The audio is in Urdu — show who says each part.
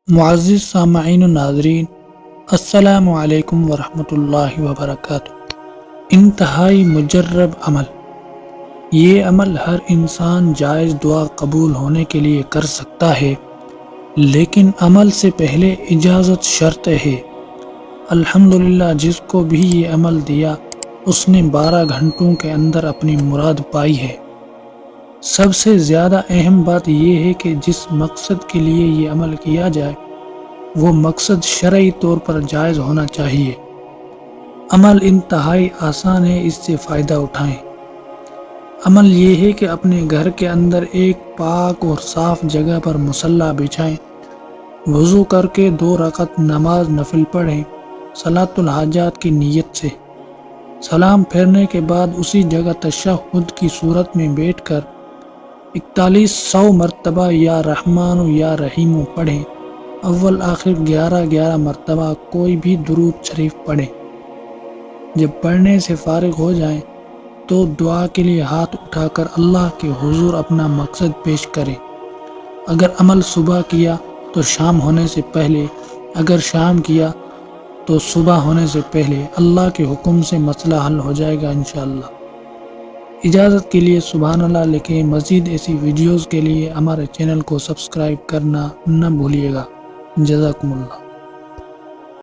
Speaker 1: معزز سامعین و ناظرین، السلام علیکم ورحمۃ اللہ وبرکاتہ۔ انتہائی مجرب عمل۔ یہ عمل ہر انسان جائز دعا قبول ہونے کے لیے کر سکتا ہے، لیکن عمل سے پہلے اجازت شرط ہے۔ الحمدللہ جس کو بھی یہ عمل دیا اس نے 12 گھنٹوں کے اندر اپنی مراد پائی ہے۔ سب سے زیادہ اہم بات یہ ہے کہ جس مقصد کے لیے یہ عمل کیا جائے وہ مقصد شرعی طور پر جائز ہونا چاہیے۔ عمل انتہائی آسان ہے، اس سے فائدہ اٹھائیں۔ عمل یہ ہے کہ اپنے گھر کے اندر ایک پاک اور صاف جگہ پر مصلی بچھائیں، وضو کر کے 2 رکعت نماز نفل پڑھیں صلاۃ الحاجات کی نیت سے۔ سلام پھیرنے کے بعد اسی جگہ تشہد کی صورت میں بیٹھ کر 4100 مرتبہ یا رحمان یا رحیم پڑھیں۔ اول آخر 11 مرتبہ کوئی بھی درود شریف پڑھیں۔ جب پڑھنے سے فارغ ہو جائیں تو دعا کے لیے ہاتھ اٹھا کر اللہ کے حضور اپنا مقصد پیش کریں۔ اگر عمل صبح کیا تو شام ہونے سے پہلے، اگر شام کیا تو صبح ہونے سے پہلے، اللہ کے حکم سے مسئلہ حل ہو جائے گا انشاءاللہ۔ اجازت کے لیے سبحان اللہ لکھیں۔ مزید ایسی ویڈیوز کے لیے ہمارے چینل کو سبسکرائب کرنا نہ بھولیے گا۔ جزاکم اللہ۔